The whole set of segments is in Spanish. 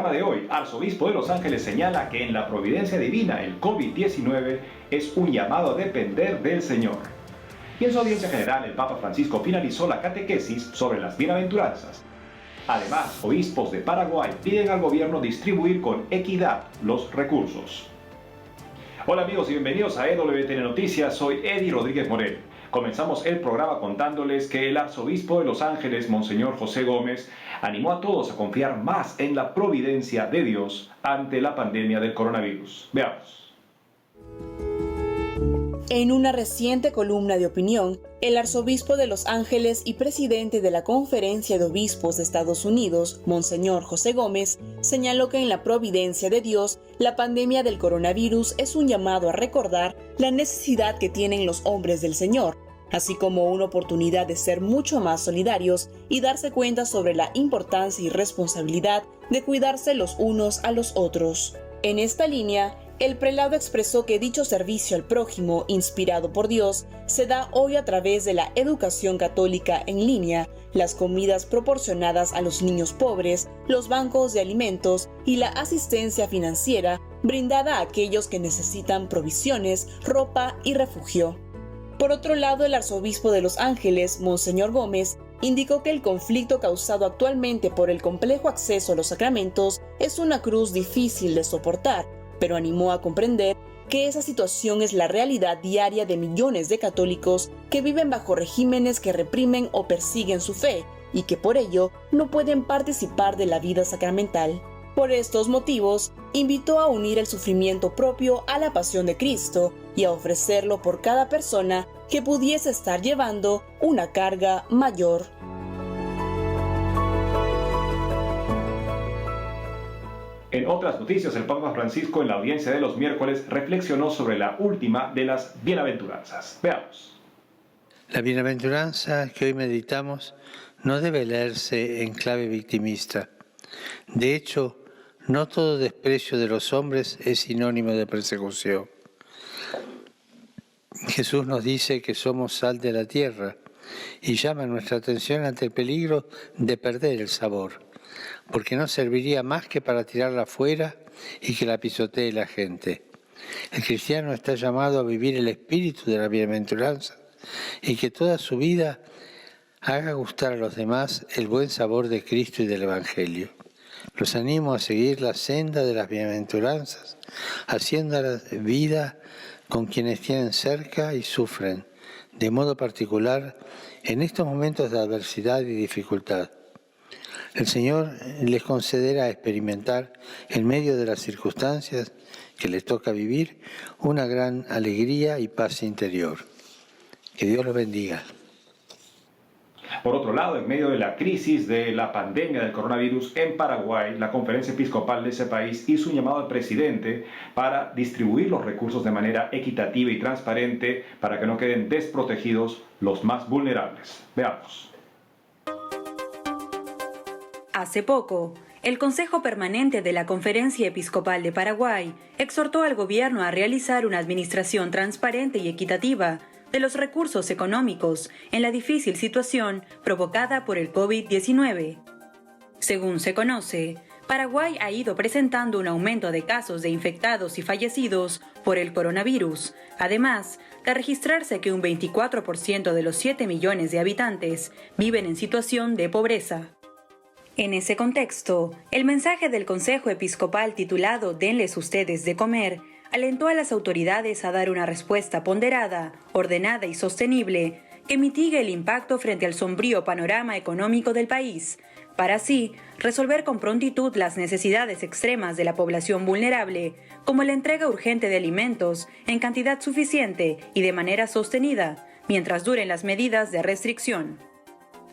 programa de hoy, Arzobispo de Los Ángeles señala que en la providencia divina el COVID-19 es un llamado a depender del Señor. Y en su audiencia general, el Papa Francisco finalizó la catequesis sobre las bienaventuranzas. Además, obispos de Paraguay piden al gobierno distribuir con equidad los recursos. Hola amigos y bienvenidos a EWTN Noticias, soy Eddie Rodríguez Morel. Comenzamos el programa contándoles que el arzobispo de Los Ángeles, Monseñor José Gómez, animó a todos a confiar más en la providencia de Dios ante la pandemia del coronavirus. Veamos. En una reciente columna de opinión, el arzobispo de Los Ángeles y presidente de la Conferencia de Obispos de Estados Unidos, Monseñor José Gómez, señaló que en la providencia de Dios, la pandemia del coronavirus es un llamado a recordar la necesidad que tienen los hombres del Señor, así como una oportunidad de ser mucho más solidarios y darse cuenta sobre la importancia y responsabilidad de cuidarse los unos a los otros. En esta línea, el prelado expresó que dicho servicio al prójimo, inspirado por Dios, se da hoy a través de la educación católica en línea, las comidas proporcionadas a los niños pobres, los bancos de alimentos y la asistencia financiera brindada a aquellos que necesitan provisiones, ropa y refugio. Por otro lado, el arzobispo de Los Ángeles, Monseñor Gómez, indicó que el conflicto causado actualmente por el complejo acceso a los sacramentos es una cruz difícil de soportar, pero animó a comprender que esa situación es la realidad diaria de millones de católicos que viven bajo regímenes que reprimen o persiguen su fe y que por ello no pueden participar de la vida sacramental. Por estos motivos, invitó a unir el sufrimiento propio a la pasión de Cristo y a ofrecerlo por cada persona que pudiese estar llevando una carga mayor. En otras noticias, el Papa Francisco en la audiencia de los miércoles reflexionó sobre la última de las bienaventuranzas. Veamos. La bienaventuranza que hoy meditamos no debe leerse en clave victimista. De hecho, no todo desprecio de los hombres es sinónimo de persecución. Jesús nos dice que somos sal de la tierra y llama nuestra atención ante el peligro de perder el sabor, porque no serviría más que para tirarla afuera y que la pisotee la gente. El cristiano está llamado a vivir el espíritu de la bienaventuranza y que toda su vida haga gustar a los demás el buen sabor de Cristo y del Evangelio. Los animo a seguir la senda de las bienaventuranzas, haciendo la vida con quienes tienen cerca y sufren, de modo particular en estos momentos de adversidad y dificultad. El Señor les concederá experimentar, en medio de las circunstancias que les toca vivir, una gran alegría y paz interior. Que Dios los bendiga. Por otro lado, en medio de la crisis de la pandemia del coronavirus en Paraguay, la Conferencia Episcopal de ese país hizo un llamado al presidente para distribuir los recursos de manera equitativa y transparente para que no queden desprotegidos los más vulnerables. Veamos. Hace poco, el Consejo Permanente de la Conferencia Episcopal de Paraguay exhortó al gobierno a realizar una administración transparente y equitativa de los recursos económicos en la difícil situación provocada por el COVID-19. Según se conoce, Paraguay ha ido presentando un aumento de casos de infectados y fallecidos por el coronavirus, además de registrarse que un 24% de los 7 millones de habitantes viven en situación de pobreza. En ese contexto, el mensaje del Consejo Episcopal titulado «Denles ustedes de comer» alentó a las autoridades a dar una respuesta ponderada, ordenada y sostenible que mitigue el impacto frente al sombrío panorama económico del país, para así resolver con prontitud las necesidades extremas de la población vulnerable, como la entrega urgente de alimentos en cantidad suficiente y de manera sostenida, mientras duren las medidas de restricción.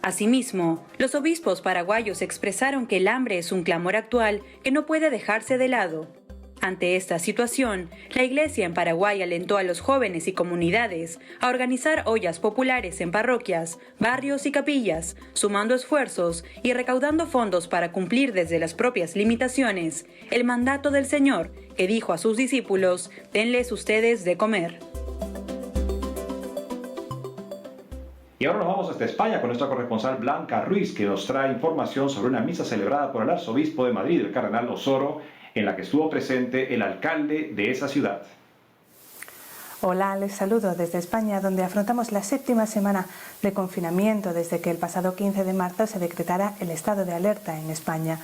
Asimismo, los obispos paraguayos expresaron que el hambre es un clamor actual que no puede dejarse de lado. Ante esta situación, la Iglesia en Paraguay alentó a los jóvenes y comunidades a organizar ollas populares en parroquias, barrios y capillas, sumando esfuerzos y recaudando fondos para cumplir desde las propias limitaciones el mandato del Señor, que dijo a sus discípulos: «Denles ustedes de comer». Y ahora nos vamos hasta España con nuestra corresponsal Blanca Ruiz, que nos trae información sobre una misa celebrada por el arzobispo de Madrid, el cardenal Osoro, en la que estuvo presente el alcalde de esa ciudad. Hola, les saludo desde España, donde afrontamos la 7ª semana de confinamiento desde que el pasado 15 de marzo se decretara el estado de alerta en España.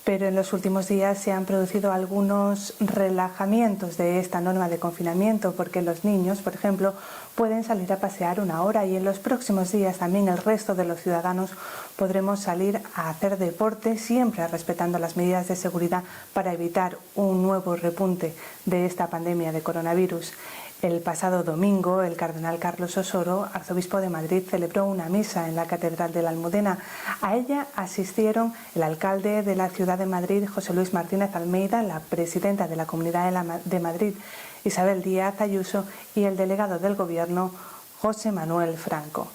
Pero en los últimos días se han producido algunos relajamientos de esta norma de confinamiento, porque los niños, por ejemplo, pueden salir a pasear 1 hora, y en los próximos días también el resto de los ciudadanos podremos salir a hacer deporte, siempre respetando las medidas de seguridad para evitar un nuevo repunte de esta pandemia de coronavirus. El pasado domingo, el cardenal Carlos Osoro, arzobispo de Madrid, celebró una misa en la Catedral de la Almudena. A ella asistieron el alcalde de la ciudad de Madrid, José Luis Martínez Almeida, la presidenta de la Comunidad de Madrid, Isabel Díaz Ayuso, y el delegado del Gobierno, José Manuel Franco.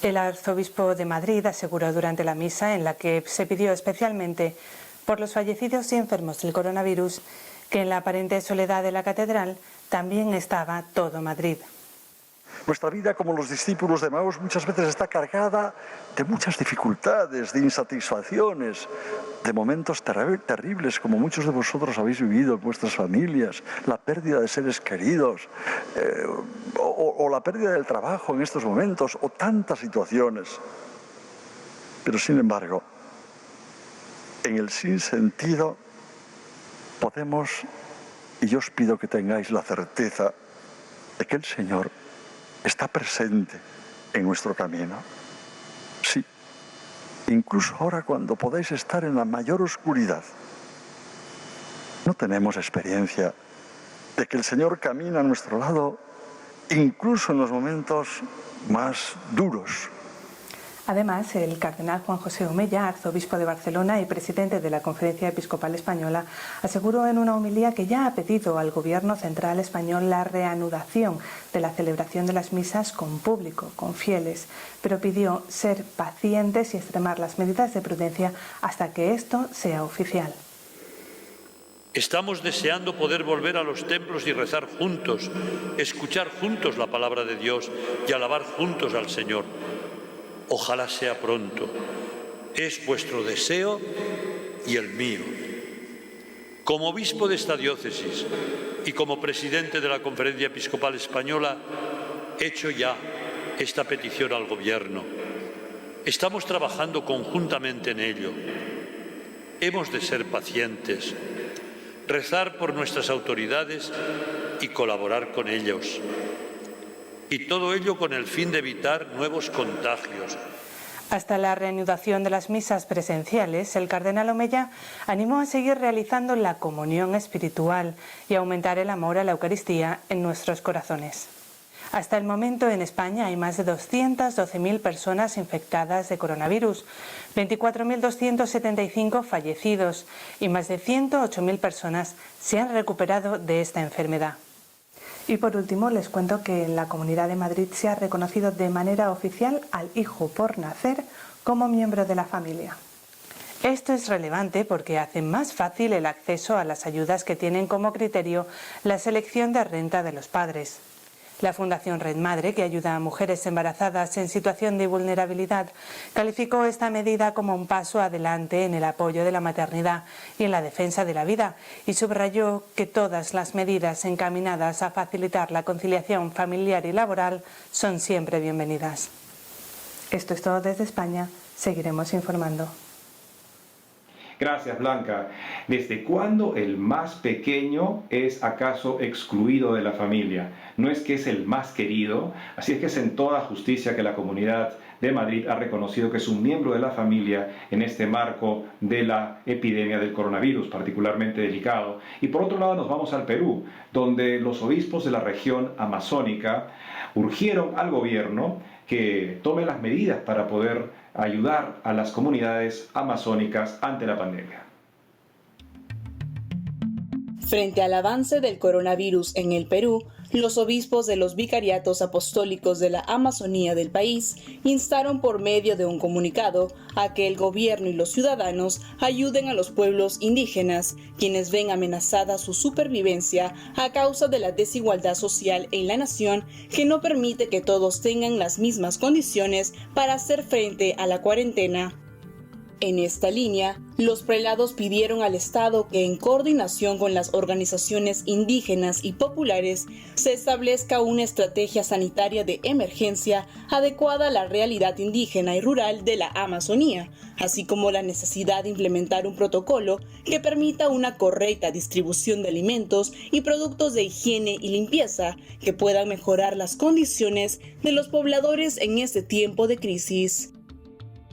El arzobispo de Madrid aseguró durante la misa, en la que se pidió especialmente por los fallecidos y enfermos del coronavirus, que en la aparente soledad de la catedral también estaba todo Madrid. Nuestra vida, como los discípulos de Maús, muchas veces está cargada de muchas dificultades, de insatisfacciones, de momentos terribles, como muchos de vosotros habéis vivido en vuestras familias, la pérdida de seres queridos, o la pérdida del trabajo en estos momentos, o tantas situaciones. Pero sin embargo, en el sinsentido podemos, y yo os pido que tengáis la certeza de que el Señor está presente en nuestro camino. Sí, incluso ahora, cuando podáis estar en la mayor oscuridad, no tenemos experiencia de que el Señor camina a nuestro lado, incluso en los momentos más duros. Además, el cardenal Juan José Omella, arzobispo de Barcelona y presidente de la Conferencia Episcopal Española, aseguró en una homilía que ya ha pedido al Gobierno central español la reanudación de la celebración de las misas con público, con fieles, pero pidió ser pacientes y extremar las medidas de prudencia hasta que esto sea oficial. Estamos deseando poder volver a los templos y rezar juntos, escuchar juntos la palabra de Dios y alabar juntos al Señor. Ojalá sea pronto. Es vuestro deseo y el mío. Como obispo de esta diócesis y como presidente de la Conferencia Episcopal Española, he hecho ya esta petición al Gobierno. Estamos trabajando conjuntamente en ello. Hemos de ser pacientes, rezar por nuestras autoridades y colaborar con ellos. Y todo ello con el fin de evitar nuevos contagios. Hasta la reanudación de las misas presenciales, el cardenal Omella animó a seguir realizando la comunión espiritual y a aumentar el amor a la Eucaristía en nuestros corazones. Hasta el momento en España hay más de 212.000 personas infectadas de coronavirus, 24.275 fallecidos y más de 108.000 personas se han recuperado de esta enfermedad. Y por último les cuento que en la Comunidad de Madrid se ha reconocido de manera oficial al hijo por nacer como miembro de la familia. Esto es relevante porque hace más fácil el acceso a las ayudas que tienen como criterio la selección de renta de los padres. La Fundación Red Madre, que ayuda a mujeres embarazadas en situación de vulnerabilidad, calificó esta medida como un paso adelante en el apoyo de la maternidad y en la defensa de la vida, y subrayó que todas las medidas encaminadas a facilitar la conciliación familiar y laboral son siempre bienvenidas. Esto es todo desde España. Seguiremos informando. Gracias, Blanca. ¿Desde cuándo el más pequeño es acaso excluido de la familia? No es que es el más querido, así es que es en toda justicia que la Comunidad de Madrid ha reconocido que es un miembro de la familia en este marco de la epidemia del coronavirus, particularmente delicado. Y por otro lado nos vamos al Perú, donde los obispos de la región amazónica urgieron al gobierno que tome las medidas para poder ayudar a las comunidades amazónicas ante la pandemia. Frente al avance del coronavirus en el Perú, los obispos de los vicariatos apostólicos de la Amazonía del país instaron por medio de un comunicado a que el gobierno y los ciudadanos ayuden a los pueblos indígenas, quienes ven amenazada su supervivencia a causa de la desigualdad social en la nación que no permite que todos tengan las mismas condiciones para hacer frente a la cuarentena. En esta línea, los prelados pidieron al Estado que, en coordinación con las organizaciones indígenas y populares, se establezca una estrategia sanitaria de emergencia adecuada a la realidad indígena y rural de la Amazonía, así como la necesidad de implementar un protocolo que permita una correcta distribución de alimentos y productos de higiene y limpieza que puedan mejorar las condiciones de los pobladores en este tiempo de crisis.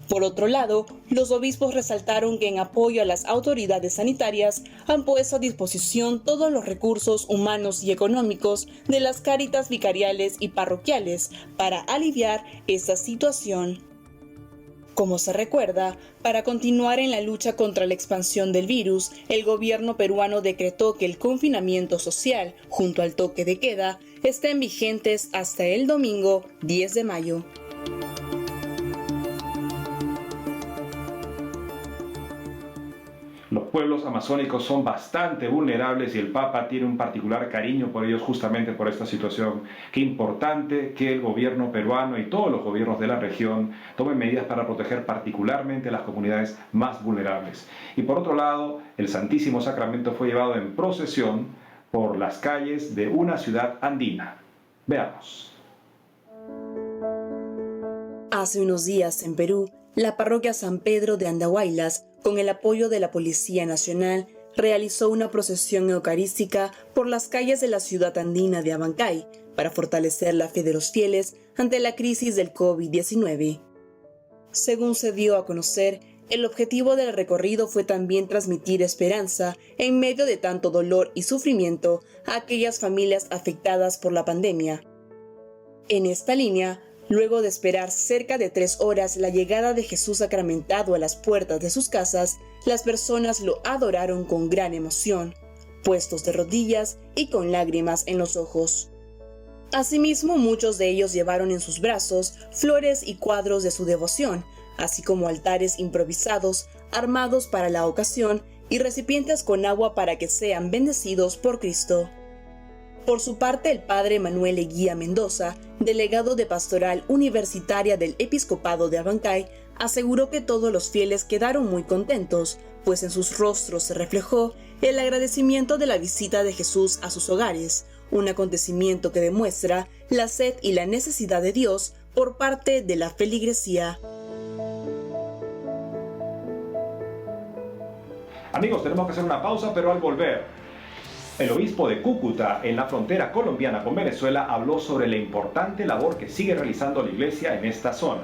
Por otro lado, los obispos resaltaron que en apoyo a las autoridades sanitarias han puesto a disposición todos los recursos humanos y económicos de las cáritas vicariales y parroquiales para aliviar esta situación. Como se recuerda, para continuar en la lucha contra la expansión del virus, el gobierno peruano decretó que el confinamiento social, junto al toque de queda, estén vigentes hasta el domingo 10 de mayo. Los pueblos amazónicos son bastante vulnerables y el Papa tiene un particular cariño por ellos justamente por esta situación. Qué importante que el gobierno peruano y todos los gobiernos de la región tomen medidas para proteger particularmente a las comunidades más vulnerables. Y por otro lado, el Santísimo Sacramento fue llevado en procesión por las calles de una ciudad andina. Veamos. Hace unos días en Perú, la parroquia San Pedro de Andahuaylas, con el apoyo de la Policía Nacional, realizó una procesión eucarística por las calles de la ciudad andina de Abancay para fortalecer la fe de los fieles ante la crisis del COVID-19. Según se dio a conocer, el objetivo del recorrido fue también transmitir esperanza en medio de tanto dolor y sufrimiento a aquellas familias afectadas por la pandemia. En esta línea, luego de esperar cerca de 3 horas la llegada de Jesús sacramentado a las puertas de sus casas, las personas lo adoraron con gran emoción, puestos de rodillas y con lágrimas en los ojos. Asimismo, muchos de ellos llevaron en sus brazos flores y cuadros de su devoción, así como altares improvisados, armados para la ocasión, y recipientes con agua para que sean bendecidos por Cristo. Por su parte, el padre Manuel Eguía Mendoza, delegado de Pastoral Universitaria del Episcopado de Abancay, aseguró que todos los fieles quedaron muy contentos, pues en sus rostros se reflejó el agradecimiento de la visita de Jesús a sus hogares, un acontecimiento que demuestra la sed y la necesidad de Dios por parte de la feligresía. Amigos, tenemos que hacer una pausa, pero al volver, el obispo de Cúcuta, en la frontera colombiana con Venezuela, habló sobre la importante labor que sigue realizando la Iglesia en esta zona.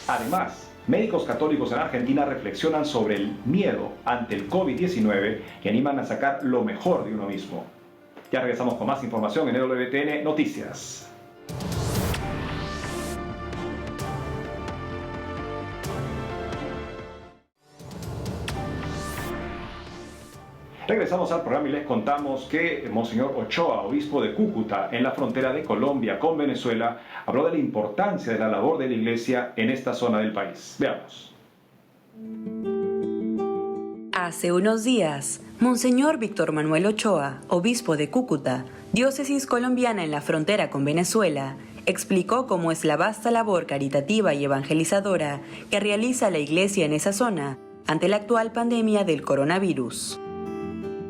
Además, médicos católicos en Argentina reflexionan sobre el miedo ante el COVID-19 y animan a sacar lo mejor de uno mismo. Ya regresamos con más información en EWTN Noticias. Regresamos al programa y les contamos que Monseñor Ochoa, obispo de Cúcuta, en la frontera de Colombia con Venezuela, habló de la importancia de la labor de la Iglesia en esta zona del país. Veamos. Hace unos días, Monseñor Víctor Manuel Ochoa, obispo de Cúcuta, diócesis colombiana en la frontera con Venezuela, explicó cómo es la vasta labor caritativa y evangelizadora que realiza la Iglesia en esa zona ante la actual pandemia del coronavirus.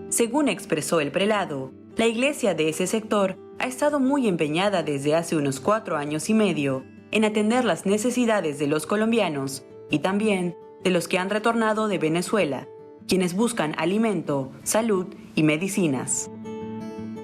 Según expresó el prelado, la Iglesia de ese sector ha estado muy empeñada desde hace unos 4 años y medio en atender las necesidades de los colombianos y también de los que han retornado de Venezuela, quienes buscan alimento, salud y medicinas.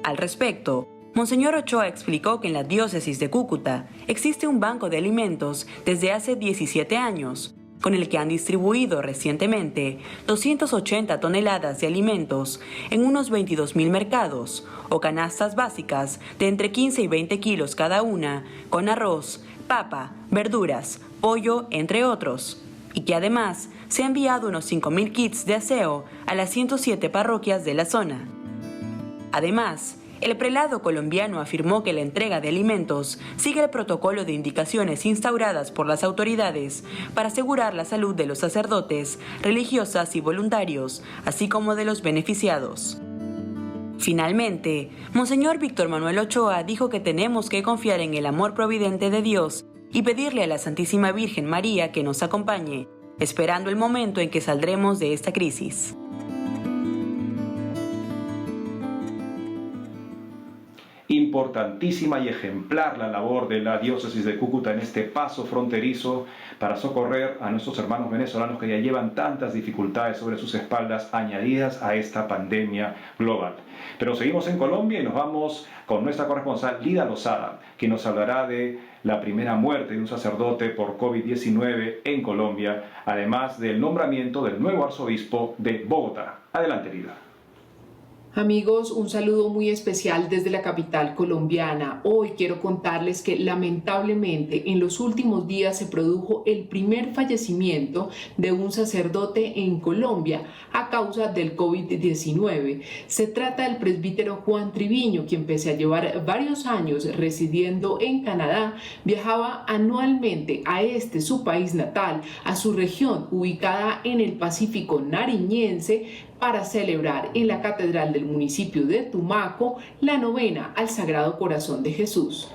Al respecto, Monseñor Ochoa explicó que en la diócesis de Cúcuta existe un banco de alimentos desde hace 17 años, con el que han distribuido recientemente 280 toneladas de alimentos en unos 22.000 mercados o canastas básicas de entre 15 y 20 kilos cada una, con arroz, papa, verduras, pollo, entre otros, y que además se ha enviado unos 5.000 kits de aseo a las 107 parroquias de la zona. Además, El prelado colombiano afirmó que la entrega de alimentos sigue el protocolo de indicaciones instauradas por las autoridades para asegurar la salud de los sacerdotes, religiosas y voluntarios, así como de los beneficiados. Finalmente, Monseñor Víctor Manuel Ochoa dijo que tenemos que confiar en el amor providente de Dios y pedirle a la Santísima Virgen María que nos acompañe, esperando el momento en que saldremos de esta crisis. Importantísima y ejemplar la labor de la diócesis de Cúcuta en este paso fronterizo para socorrer a nuestros hermanos venezolanos que ya llevan tantas dificultades sobre sus espaldas añadidas a esta pandemia global. Pero seguimos en Colombia y nos vamos con nuestra corresponsal Lida Lozada, que nos hablará de la primera muerte de un sacerdote por COVID-19 en Colombia, además del nombramiento del nuevo arzobispo de Bogotá. Adelante, Lida. Amigos, un saludo muy especial desde la capital colombiana. Hoy quiero contarles que lamentablemente en los últimos días se produjo el primer fallecimiento de un sacerdote en Colombia a causa del COVID-19. Se trata del presbítero Juan Triviño, quien pese a llevar varios años residiendo en Canadá, viajaba anualmente a su país natal, a su región ubicada en el Pacífico nariñense, para celebrar en la catedral del municipio de Tumaco la novena al Sagrado Corazón de Jesús.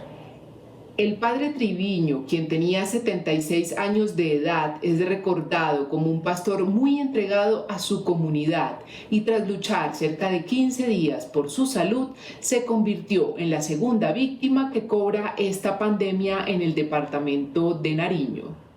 El padre Triviño, quien tenía 76 años de edad, es recordado como un pastor muy entregado a su comunidad y tras luchar cerca de 15 días por su salud, se convirtió en la segunda víctima que cobra esta pandemia en el departamento de Nariño.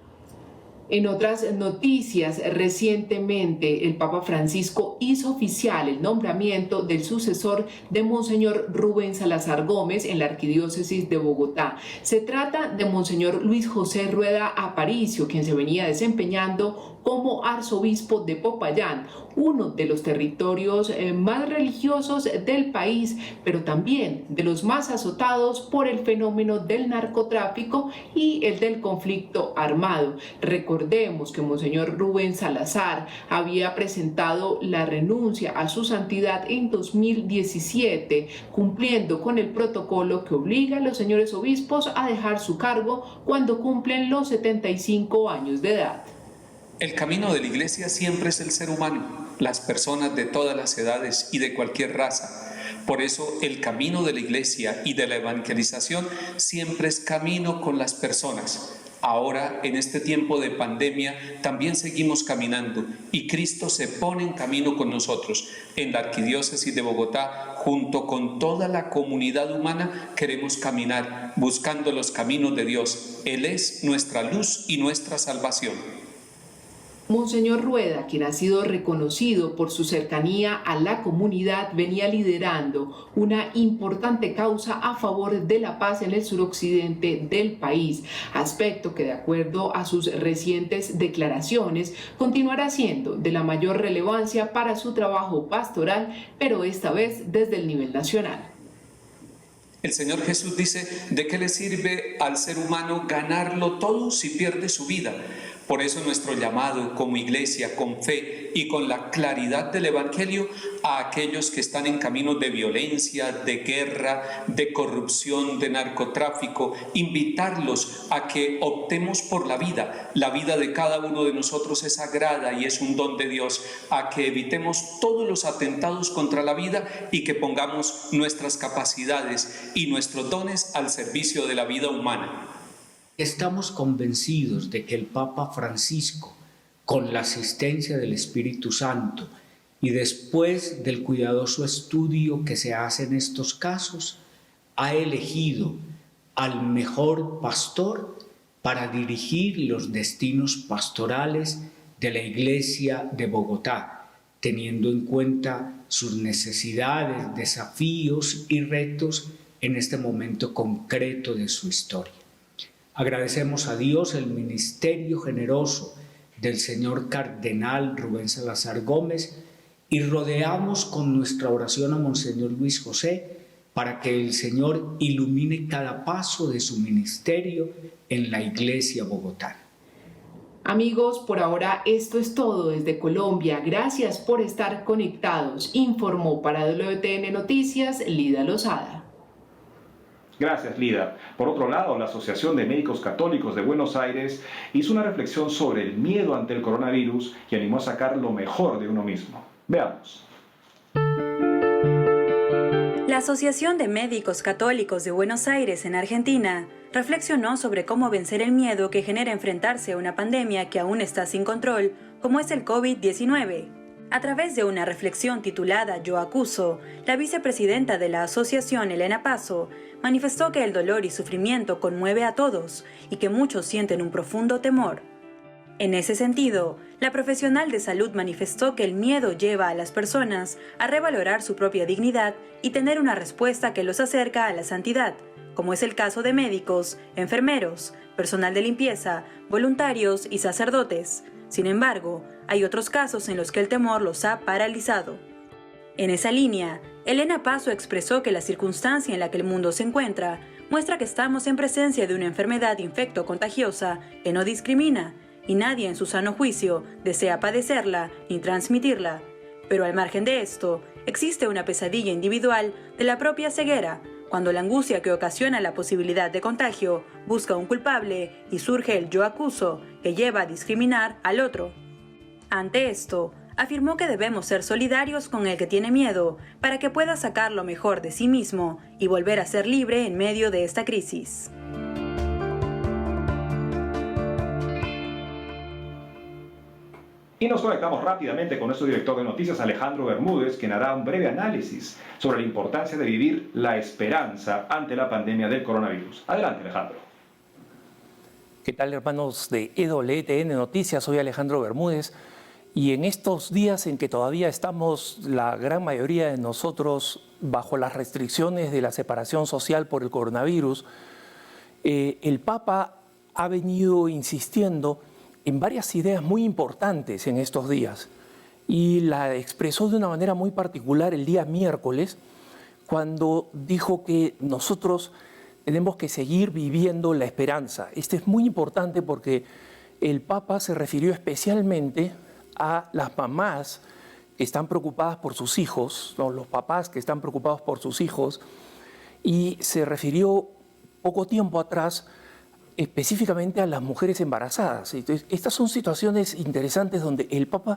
En otras noticias, recientemente el Papa Francisco hizo oficial el nombramiento del sucesor de Monseñor Rubén Salazar Gómez en la Arquidiócesis de Bogotá. Se trata de Monseñor Luis José Rueda Aparicio, quien se venía desempeñando como arzobispo de Popayán, uno de los territorios más religiosos del país, pero también de los más azotados por el fenómeno del narcotráfico y el del conflicto armado. Recordemos que Monseñor Rubén Salazar había presentado la renuncia a su santidad en 2017, cumpliendo con el protocolo que obliga a los señores obispos a dejar su cargo cuando cumplen los 75 años de edad. El camino de la Iglesia siempre es el ser humano, las personas de todas las edades y de cualquier raza. Por eso el camino de la Iglesia y de la evangelización siempre es camino con las personas. Ahora, en este tiempo de pandemia, también seguimos caminando y Cristo se pone en camino con nosotros. En la Arquidiócesis de Bogotá, junto con toda la comunidad humana, queremos caminar buscando los caminos de Dios. Él es nuestra luz y nuestra salvación. Monseñor Rueda, quien ha sido reconocido por su cercanía a la comunidad, venía liderando una importante causa a favor de la paz en el suroccidente del país, aspecto que de acuerdo a sus recientes declaraciones continuará siendo de la mayor relevancia para su trabajo pastoral, pero esta vez desde el nivel nacional. El Señor Jesús dice, ¿de qué le sirve al ser humano ganarlo todo si pierde su vida? Por eso nuestro llamado como iglesia, con fe y con la claridad del Evangelio, a aquellos que están en caminos de violencia, de guerra, de corrupción, de narcotráfico, invitarlos a que optemos por la vida. La vida de cada uno de nosotros es sagrada y es un don de Dios, a que evitemos todos los atentados contra la vida y que pongamos nuestras capacidades y nuestros dones al servicio de la vida humana. Estamos convencidos de que el Papa Francisco, con la asistencia del Espíritu Santo y después del cuidadoso estudio que se hace en estos casos, ha elegido al mejor pastor para dirigir los destinos pastorales de la Iglesia de Bogotá, teniendo en cuenta sus necesidades, desafíos y retos en este momento concreto de su historia. Agradecemos a Dios el ministerio generoso del señor cardenal Rubén Salazar Gómez y rodeamos con nuestra oración a Monseñor Luis José para que el Señor ilumine cada paso de su ministerio en la Iglesia bogotana. Amigos, por ahora esto es todo desde Colombia. Gracias por estar conectados. Informó para WTN Noticias Lida Lozada. Gracias, Lida. Por otro lado, la Asociación de Médicos Católicos de Buenos Aires hizo una reflexión sobre el miedo ante el coronavirus y animó a sacar lo mejor de uno mismo. Veamos. La Asociación de Médicos Católicos de Buenos Aires en Argentina reflexionó sobre cómo vencer el miedo que genera enfrentarse a una pandemia que aún está sin control, como es el COVID-19. A través de una reflexión titulada Yo acuso, la vicepresidenta de la asociación, Elena Paso, manifestó que el dolor y sufrimiento conmueve a todos y que muchos sienten un profundo temor. En ese sentido, la profesional de salud manifestó que el miedo lleva a las personas a revalorar su propia dignidad y tener una respuesta que los acerca a la santidad, como es el caso de médicos, enfermeros, personal de limpieza, voluntarios y sacerdotes. Sin embargo, hay otros casos en los que el temor los ha paralizado. En esa línea, Elena Paso expresó que la circunstancia en la que el mundo se encuentra muestra que estamos en presencia de una enfermedad infecto-contagiosa que no discrimina, y nadie en su sano juicio desea padecerla ni transmitirla. Pero al margen de esto, existe una pesadilla individual de la propia ceguera, cuando la angustia que ocasiona la posibilidad de contagio busca un culpable y surge el yo acuso, que lleva a discriminar al otro. Ante esto, afirmó que debemos ser solidarios con el que tiene miedo para que pueda sacar lo mejor de sí mismo y volver a ser libre en medio de esta crisis. Y nos conectamos rápidamente con nuestro director de noticias, Alejandro Bermúdez, quien hará un breve análisis sobre la importancia de vivir la esperanza ante la pandemia del coronavirus. Adelante, Alejandro. ¿Qué tal, hermanos de EWTN Noticias? Soy Alejandro Bermúdez y en estos días en que todavía estamos, la gran mayoría de nosotros, bajo las restricciones de la separación social por el coronavirus, el Papa ha venido insistiendo en varias ideas muy importantes en estos días y la expresó de una manera muy particular el día miércoles cuando dijo que nosotros tenemos que seguir viviendo la esperanza. Esto es muy importante porque el Papa se refirió especialmente a las mamás que están preocupadas por sus hijos, ¿no? Los papás que están preocupados por sus hijos, y se refirió poco tiempo atrás específicamente a las mujeres embarazadas. Entonces, estas son situaciones interesantes donde el Papa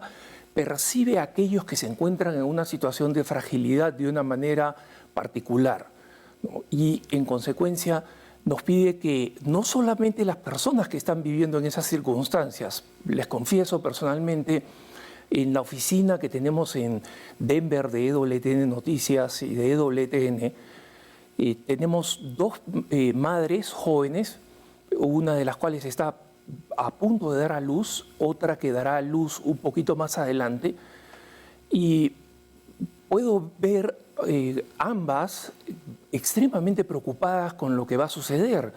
percibe a aquellos que se encuentran en una situación de fragilidad de una manera particular, ¿no? Y en consecuencia nos pide que no solamente las personas que están viviendo en esas circunstancias, les confieso personalmente, en la oficina que tenemos en Denver de EWTN Noticias y de EWTN, tenemos dos madres jóvenes, una de las cuales está a punto de dar a luz, otra que dará a luz un poquito más adelante, y puedo ver ambas extremadamente preocupadas con lo que va a suceder,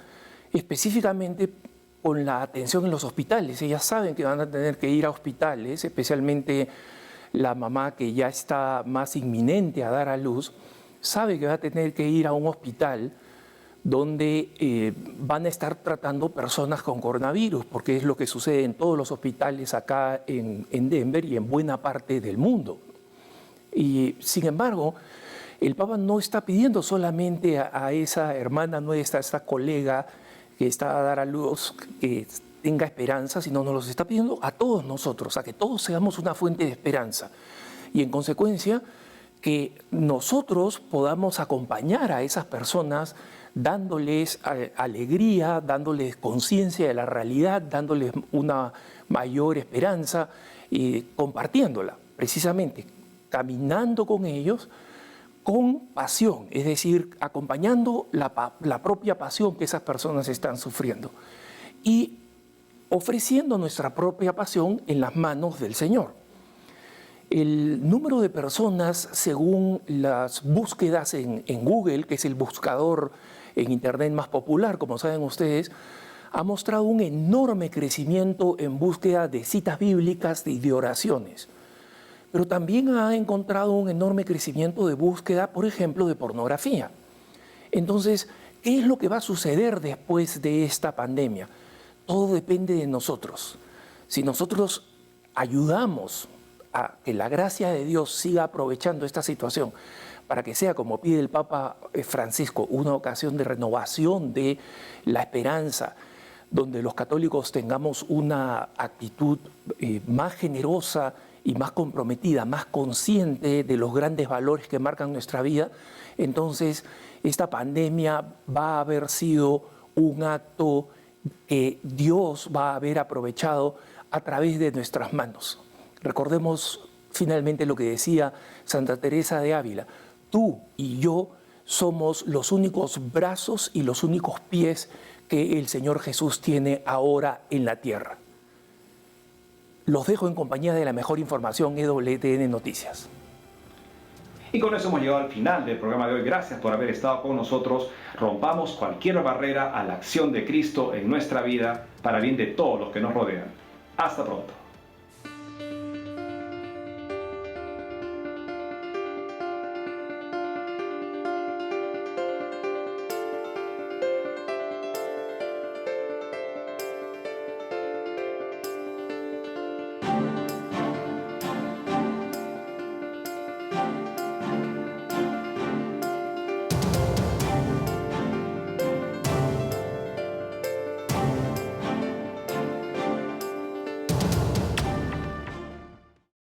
específicamente con la atención en los hospitales. Ellas saben que van a tener que ir a hospitales, especialmente la mamá que ya está más inminente a dar a luz, sabe que va a tener que ir a un hospital donde van a estar tratando personas con coronavirus, porque es lo que sucede en todos los hospitales acá en Denver y en buena parte del mundo. Y sin embargo, el Papa no está pidiendo solamente a esa hermana nuestra, a esta colega que está a dar a luz, que tenga esperanza, sino nos los está pidiendo a todos nosotros, a que todos seamos una fuente de esperanza. Y en consecuencia, que nosotros podamos acompañar a esas personas dándoles alegría, dándoles conciencia de la realidad, dándoles una mayor esperanza y compartiéndola, precisamente, caminando con ellos con pasión, es decir, acompañando la propia pasión que esas personas están sufriendo y ofreciendo nuestra propia pasión en las manos del Señor. El número de personas, según las búsquedas en Google, que es el buscador en Internet más popular, como saben ustedes, ha mostrado un enorme crecimiento en búsqueda de citas bíblicas y de oraciones. Pero también ha encontrado un enorme crecimiento de búsqueda, por ejemplo, de pornografía. Entonces, ¿qué es lo que va a suceder después de esta pandemia? Todo depende de nosotros. Si nosotros ayudamos a que la gracia de Dios siga aprovechando esta situación para que sea, como pide el Papa Francisco, una ocasión de renovación de la esperanza, donde los católicos tengamos una actitud más generosa y más comprometida, más consciente de los grandes valores que marcan nuestra vida, entonces esta pandemia va a haber sido un acto que Dios va a haber aprovechado a través de nuestras manos. Recordemos finalmente lo que decía Santa Teresa de Ávila: tú y yo somos los únicos brazos y los únicos pies que el Señor Jesús tiene ahora en la tierra. Los dejo en compañía de la mejor información, EWTN Noticias. Y con eso hemos llegado al final del programa de hoy. Gracias por haber estado con nosotros. Rompamos cualquier barrera a la acción de Cristo en nuestra vida para bien de todos los que nos rodean. Hasta pronto.